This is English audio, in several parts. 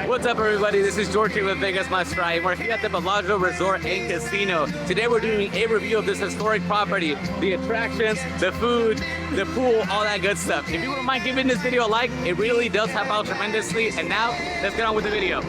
What's up, everybody? This is George here with Vegas Must Try, and we're here at the Bellagio Resort and Casino. Today we're doing a review of this historic property, the attractions, the food, the pool, all that good stuff. If you wouldn't mind giving this video a like, it really does help out tremendously. And now, let's get on with the video.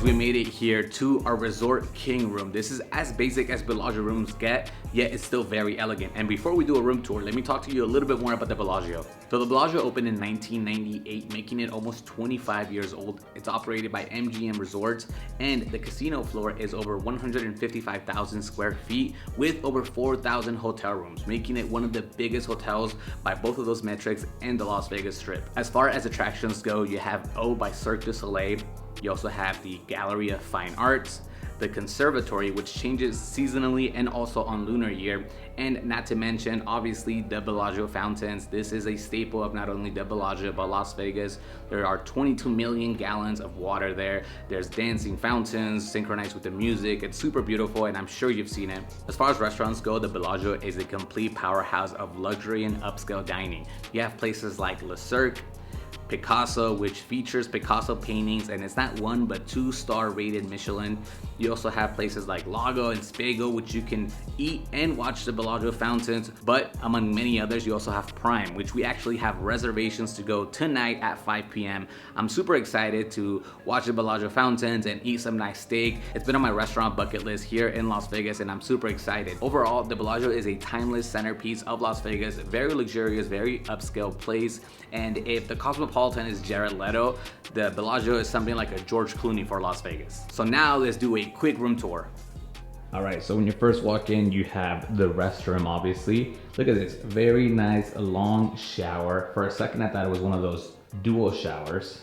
We made it here to our Resort King room. This is as basic as Bellagio rooms get, yet it's still very elegant. And before we do a room tour, let me talk to you a little bit more about the Bellagio. So the Bellagio opened in 1998, making it almost 25 years old. It's operated by MGM Resorts, and the casino floor is over 155,000 square feet with over 4,000 hotel rooms, making it one of the biggest hotels by both of those metrics in the Las Vegas Strip. As far as attractions go, you have O by Cirque du Soleil. You also have the Gallery of Fine Arts, the Conservatory, which changes seasonally and also on lunar year, and not to mention, obviously, the Bellagio fountains. This is a staple of not only the Bellagio, but Las Vegas. There are 22 million gallons of water there. There's dancing fountains synchronized with the music. It's super beautiful, and I'm sure you've seen it. As far as restaurants go, the Bellagio is a complete powerhouse of luxury and upscale dining. You have places like Le Cirque, Picasso, which features Picasso paintings, and it's not 1 but 2-star rated Michelin. You also have places like Lago and Spago, which you can eat and watch the Bellagio fountains. But among many others, you also have Prime, which we actually have reservations to go tonight at 5 p.m. I'm super excited to watch the Bellagio fountains and eat some nice steak. It's been on my restaurant bucket list here in Las Vegas, and I'm super excited. Overall, the Bellagio is a timeless centerpiece of Las Vegas, very luxurious, very upscale place. And if the Cosmopolitan is Jared Leto, the Bellagio is something like a George Clooney for Las Vegas. So now let's do a quick room tour. All right, so when you first walk in, you have the restroom, obviously. Look at this, very nice long shower. For a second, I thought it was one of those dual showers.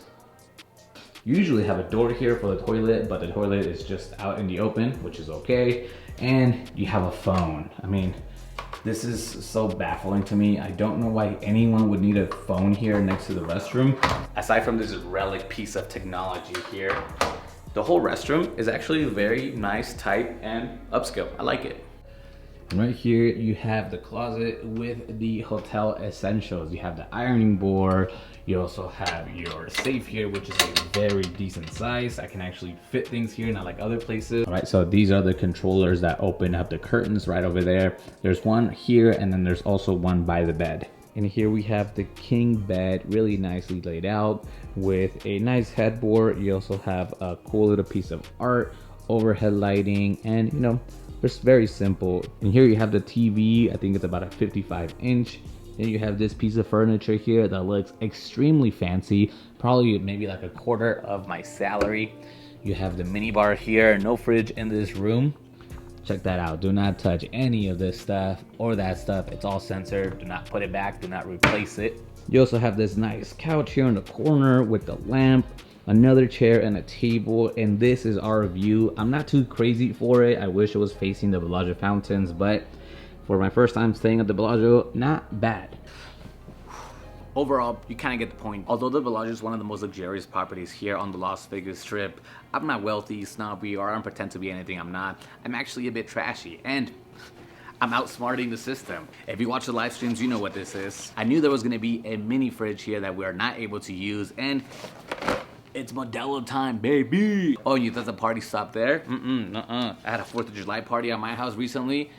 You usually have a door here for the toilet, but the toilet is just out in the open, which is okay. And you have a phone. I mean, this is so baffling to me. I don't know why anyone would need a phone here next to the restroom. Aside from this relic piece of technology here, the whole restroom is actually very nice, tight, and upscale. I like it. And right here, you have the closet with the hotel essentials. You have the ironing board. You also have your safe here, which is a very decent size. I can actually fit things here, not like other places. All right, so these are the controllers that open up the curtains right over there. There's one here, and then there's also one by the bed. And here we have the king bed, really nicely laid out with a nice headboard. You also have a cool little piece of art, overhead lighting, and you know, it's very simple. And here you have the TV. I think it's about a 55-inch. Then you have this piece of furniture here that looks extremely fancy, probably maybe like a quarter of my salary. You have the mini bar here, no fridge in this room. Check that out. Do not touch any of this stuff or that stuff. It's all censored. Do not put it back. Do not replace it. You also have this nice couch here in the corner with the lamp, another chair and a table, and this is our view. I'm not too crazy for it. I wish it was facing the Bellagio fountains, but for my first time staying at the Bellagio, not bad. Overall, you kind of get the point. Although the Bellagio is one of the most luxurious properties here on the Las Vegas Strip, I'm not wealthy, snobby, or I don't pretend to be anything I'm not. I'm actually a bit trashy, and I'm outsmarting the system. If you watch the live streams, you know what this is. I knew there was gonna be a mini fridge here that we are not able to use, and it's Modelo time, baby. Oh, you thought the party stopped there? I had a 4th of July party at my house recently,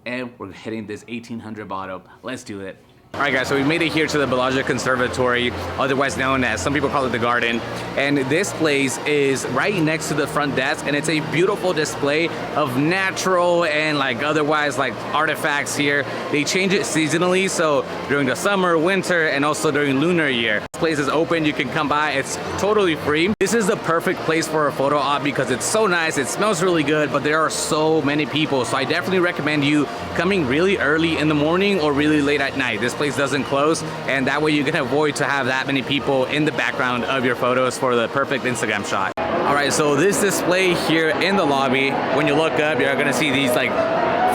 and we're hitting this 1800 bottle. Let's do it. All right, guys, so we made it here to the Bellagio Conservatory, otherwise known as, some people call it the Garden. And this place is right next to the front desk, and it's a beautiful display of natural and like otherwise like artifacts here. They change it seasonally, so during the summer, winter, and also during lunar year. This place is open, you can come by, it's totally free. This is the perfect place for a photo op because it's so nice, it smells really good, but there are so many people. So I definitely recommend you coming really early in the morning or really late at night. This place doesn't close, and that way you can avoid to have that many people in the background of your photos for the perfect Instagram shot. All right, so this display here in the lobby, when you look up, you're gonna see these like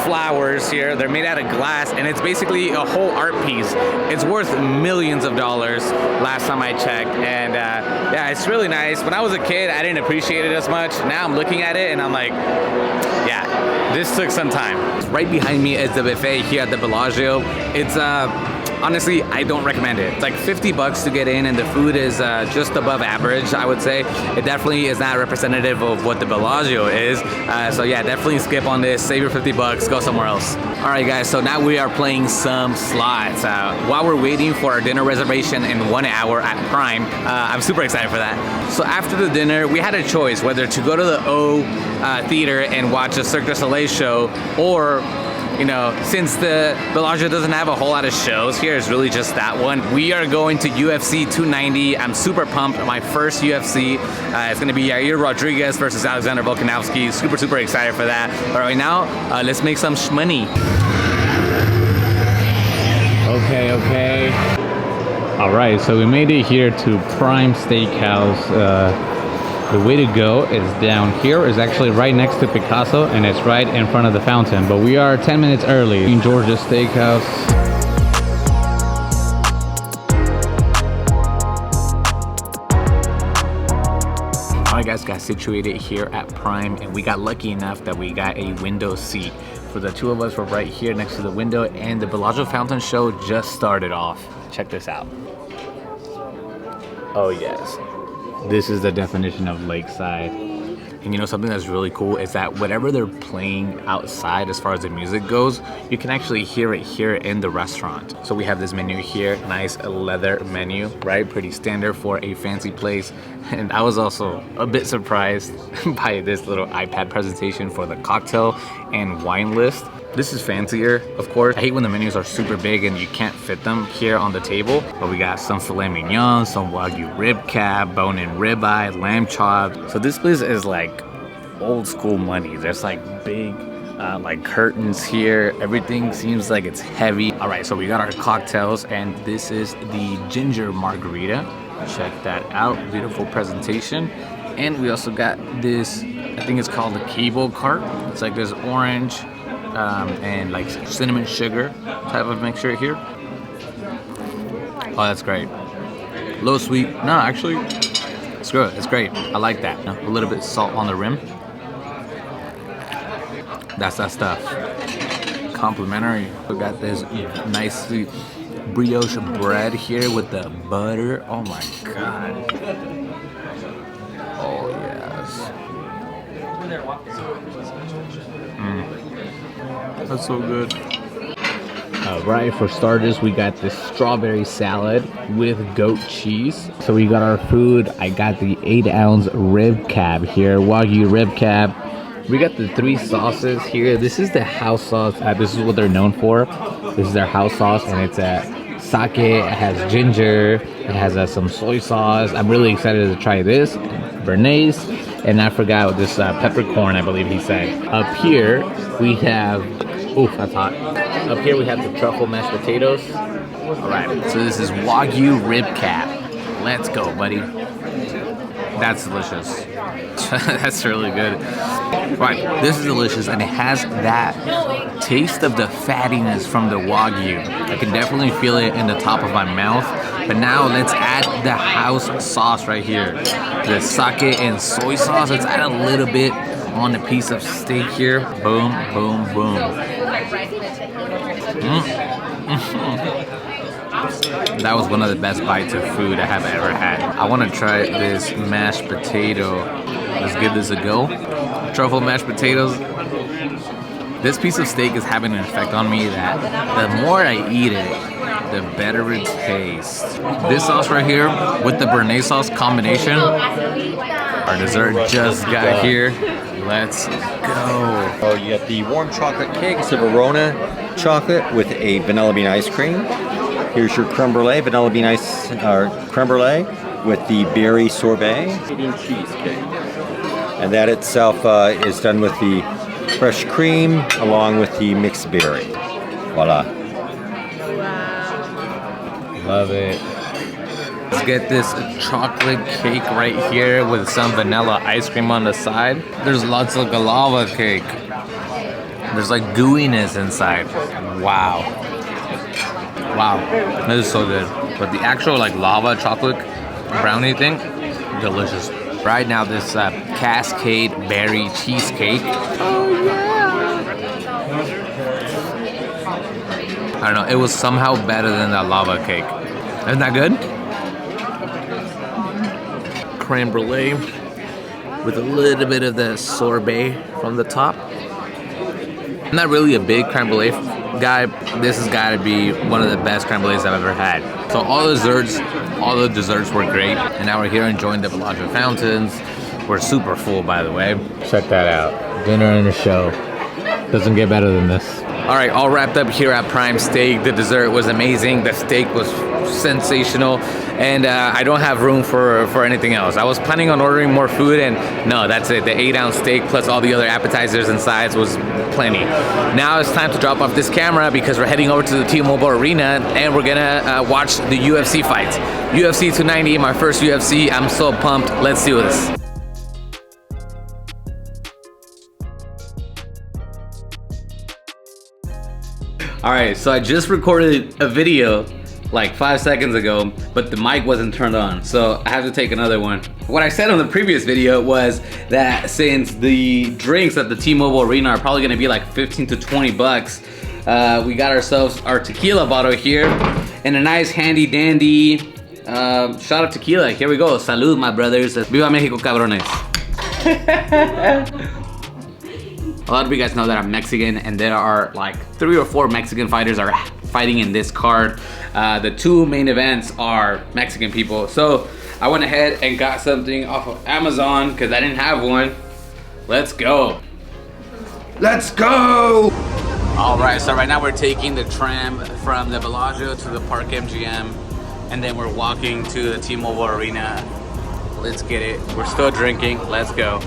flowers here. They're made out of glass, and it's basically a whole art piece. It's worth millions of dollars last time I checked, and Yeah, it's really nice. When I was a kid, I didn't appreciate it as much. Now I'm looking at it and I'm like, yeah, this took some time. Right behind me is the buffet here at the Bellagio. It's honestly, I don't recommend it. It's like 50 bucks to get in, and the food is just above average, I would say. It definitely is not representative of what the Bellagio is. So yeah, definitely skip on this, save your 50 bucks, go somewhere else. All right guys, so now we are playing some slots. While we're waiting for our dinner reservation in 1 hour at Prime, I'm super excited for that. So after the dinner, we had a choice whether to go to the O Theater and watch a Cirque du Soleil show, or you know, since the Bellagio doesn't have a whole lot of shows here, it's really just that one. We are going to UFC 290. I'm super pumped. My first UFC. It's going to be Yair Rodriguez versus Alexander Volkanovski. Super excited for that. But right now, let's make some money. Okay. All right, so we made it here to Prime Steakhouse. The way to go is down here. It's actually right next to Picasso, and it's right in front of the fountain. But we are 10 minutes early in Georgia's Steakhouse. Alright guys, got situated here at Prime, and we got lucky enough that we got a window seat. For the two of us, we're right here next to the window, and the Bellagio Fountain show just started off. Check this out. Oh yes. This is the definition of lakeside. And you know, something that's really cool is that whatever they're playing outside as far as the music goes, you can actually hear it here in the restaurant. So we have this menu here, nice leather menu, right? Pretty standard for a fancy place. And I was also a bit surprised by this little iPad presentation for the cocktail and wine list. This is fancier, of course. I hate when the menus are super big and you can't fit them here on the table. But we got some filet mignon, some Wagyu Ribcap, bone-in ribeye, lamb chop. So this place is like old school money. There's like big like curtains here. Everything seems like it's heavy. All right, so we got our cocktails, and this is the ginger margarita. Check that out, beautiful presentation. And we also got this, I think it's called the cable cart. It's like this orange and like cinnamon sugar type of mixture here. Oh, that's great. Low sweet. No, actually, it's good. It's great. I like that. A little bit of salt on the rim. That's that stuff. Complimentary. We got this nicely brioche bread here with the butter. Oh my god. Oh yes. That's so good. Right, for starters, we got this strawberry salad with goat cheese. So we got our food. I got the 8-ounce rib cap here, Wagyu rib cap. We got the 3 sauces here. This is the house sauce. This is what they're known for. This is their house sauce, and it's sake. It has ginger. It has some soy sauce. I'm really excited to try this. Bernaise. And I forgot this peppercorn, I believe he said. Up here, we have... Oof, that's hot. Up here we have the truffle mashed potatoes. All right, so this is Wagyu Ribcap. Let's go, buddy. That's delicious. That's really good. Right, this is delicious, and it has that taste of the fattiness from the Wagyu. I can definitely feel it in the top of my mouth. But now let's add the house sauce right here. The sake and soy sauce. Let's add a little bit on a piece of steak here. Boom, boom, boom. That was one of the best bites of food I have ever had. I want to try this mashed potato. Let's give this a go. Truffle mashed potatoes. This piece of steak is having an effect on me that the more I eat it, the better it tastes. This sauce right here with the Bernaise sauce combination. Our dessert just got here. Let's go. Oh, you got the warm chocolate cake. It's a Verona chocolate with a vanilla bean ice cream. Here's your creme brulee, vanilla bean ice creme brulee with the berry sorbet. Bean cheesecake. And that itself is done with the fresh cream along with the mixed berry. Voila. Love it. Let's get this chocolate cake right here with some vanilla ice cream on the side. There's lots of lava cake. There's like gooiness inside. Wow. Wow. This is so good. But the actual like lava chocolate brownie thing, delicious. Right now, this Cascade Berry Cheesecake. Oh, yeah. I don't know, it was somehow better than that lava cake. Isn't that good? Creme brulee with a little bit of the sorbet from the top. I'm not really a big creme brulee guy. This has got to be one of the best creme brulees I've ever had. So all the desserts were great. And now we're here enjoying the Bellagio fountains. We're super full, by the way. Check that out. Dinner and a show. Doesn't get better than this. All right, all wrapped up here at Prime Steak. The dessert was amazing. The steak was sensational. And I don't have room for anything else. I was planning on ordering more food, and no, that's it. The 8-ounce steak plus all the other appetizers and sides was plenty. Now it's time to drop off this camera because we're heading over to the T-Mobile Arena and we're gonna watch the UFC fights. UFC 290, my first UFC. I'm so pumped. Let's do this. All right, so I just recorded a video like 5 seconds ago, but the mic wasn't turned on, so I have to take another one. What I said on the previous video was that since the drinks at the T-Mobile Arena are probably gonna be like 15 to 20 bucks, we got ourselves our tequila bottle here and a nice handy dandy shot of tequila. Here we go. Salud, my brothers. Viva Mexico, cabrones. A lot of you guys know that I'm Mexican, and there are like 3 or 4 Mexican fighters are fighting in this card. The 2 main events are Mexican people. So I went ahead and got something off of Amazon because I didn't have one. Let's go. Let's go. All right, so right now we're taking the tram from the Bellagio to the Park MGM, and then we're walking to the T-Mobile Arena. Let's get it. We're still drinking. Let's go.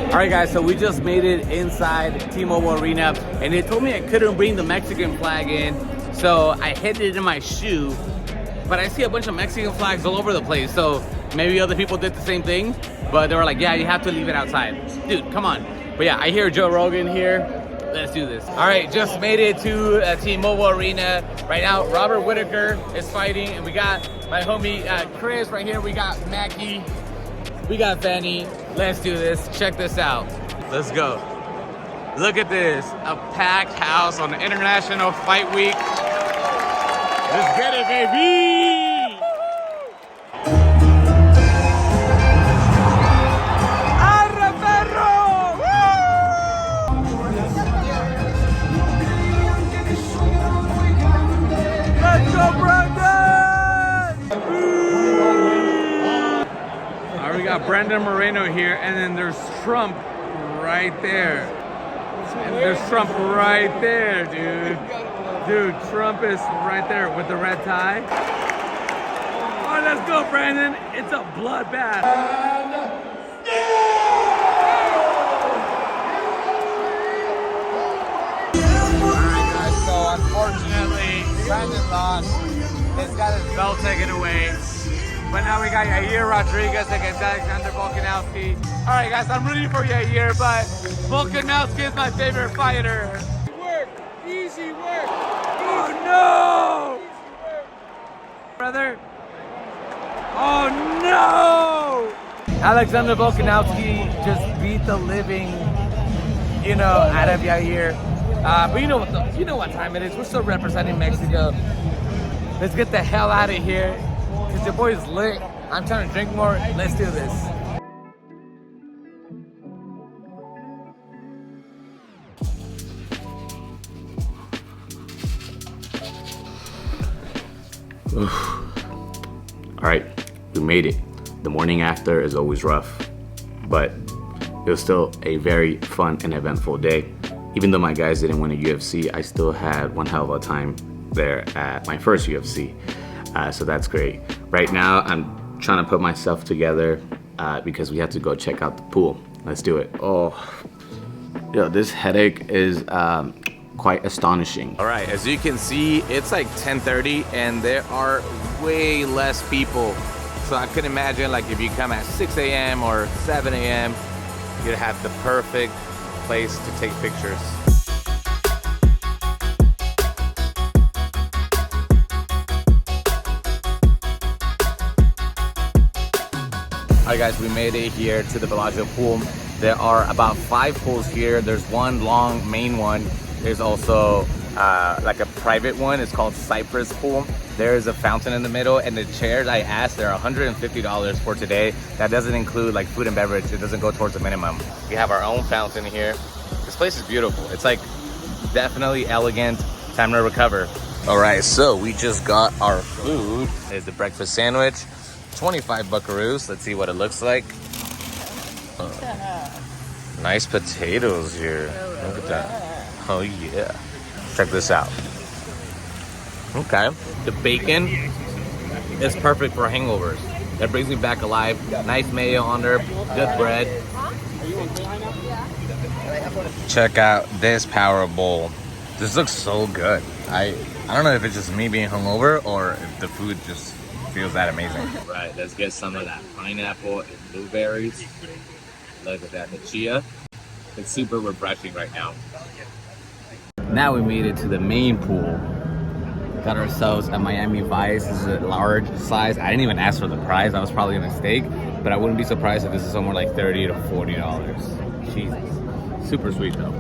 All right, guys, so we just made it inside T-Mobile Arena, and they told me I couldn't bring the Mexican flag in, so I hid it in my shoe, but I see a bunch of Mexican flags all over the place, so maybe other people did the same thing, but they were like, yeah, you have to leave it outside. Dude, come on. But yeah, I hear Joe Rogan here. Let's do this. All right, just made it to T-Mobile Arena. Right now, Robert Whittaker is fighting, and we got my homie Chris right here. We got Mackie. We got Benny. Let's do this. Check this out. Let's go. Look at this. A packed house on International Fight Week. Let's get it, baby. Arre, perro! Let's go, Brandon! All right, we got Brandon Moreno here, and then there's Trump right there. And there's Trump right there, dude. Dude, Trump is right there with the red tie. Oh, let's go, Brandon. It's a bloodbath. Alright, guys, so unfortunately, Brandon lost. He's got his belt taken away. But now we got Yair Rodriguez against Alexander Volkanovski. Alright, guys, I'm rooting for Yair, but Volkanovski is my favorite fighter. Work, easy work. Oh no! Brother. Oh no! Alexander Volkanovski just beat the living, out of Yair. But you know what time it is. We're still representing Mexico. Let's get the hell out of here. Cause your boy's lit. I'm trying to drink more. Let's do this. All right, we made it. The morning after is always rough, but it was still a very fun and eventful day. Even though my guys didn't win a UFC, I still had one hell of a time there at my first UFC. So that's great. Right now, I'm trying to put myself together because we have to go check out the pool. Let's do it. Oh, this headache is quite astonishing. All right, as you can see, it's like 10:30 and there are way less people. So I could imagine like if you come at 6 a.m. or 7 a.m., you'd have the perfect place to take pictures. Alright guys, we made it here to the Bellagio pool. There are about 5 pools here. There's one long main one. There's also like a private one. It's called Cypress Pool. There is a fountain in the middle, and the chairs I asked, they're $150 for today. That doesn't include like food and beverage. It doesn't go towards the minimum. We have our own fountain here. This place is beautiful. It's like definitely elegant. Time to recover. All right, so we just got our food. It's the breakfast sandwich, 25 buckaroos. Let's see what it looks like. Nice potatoes here. Look at that. Oh yeah. Check this out. Okay. The bacon is perfect for hangovers. That brings me back alive. Nice mayo on there, good bread. Check out this power bowl. This looks so good. I don't know if it's just me being hungover or if the food just feels that amazing. Right, let's get some of that pineapple and blueberries. Look at that, the chia. It's super refreshing right now. Now we made it to the main pool. Got ourselves a Miami Vice. This is a large size. I didn't even ask for the price. I was probably gonna mistake, but I wouldn't be surprised if this is somewhere like $30 to $40. Jesus. Super sweet though.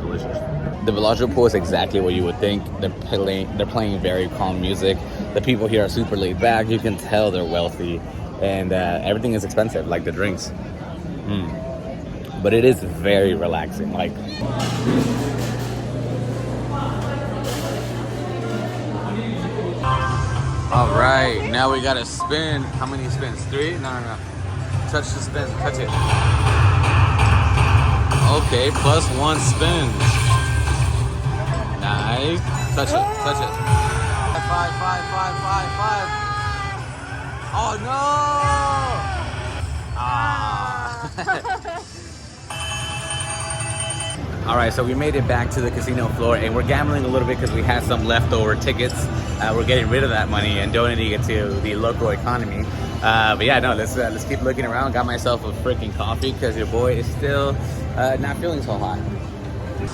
Delicious. The Bellagio pool is exactly what you would think. They're playing very calm music. The people here are super laid back. You can tell they're wealthy, and everything is expensive, like the drinks. But it is very relaxing. Like. All right, now we gotta spin. How many spins? 3? No. Touch the spin. Touch it. Okay, plus 1 spin. Nice. Touch it. Touch it. 5. Oh no! Ah. All right, so we made it back to the casino floor, and we're gambling a little bit because we had some leftover tickets. We're getting rid of that money and donating it to the local economy. But yeah, no, let's keep looking around. Got myself a freaking coffee because your boy is still not feeling so hot.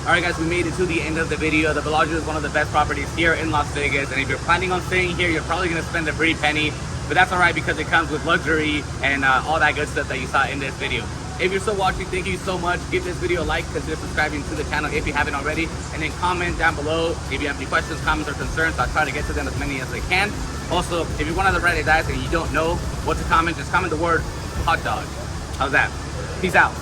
All right, guys, we made it to the end of the video. The Bellagio is one of the best properties here in Las Vegas, and if you're planning on staying here, you're probably gonna spend a pretty penny, but that's all right because it comes with luxury and all that good stuff that you saw in this video. If you're still watching, thank you so much. Give this video a like, consider subscribing to the channel if you haven't already, and then comment down below if you have any questions, comments, or concerns. I'll try to get to them as many as I can. Also, if you're one of the Reddit guys and you don't know what to comment, just comment the word hot dog. How's that? Peace out.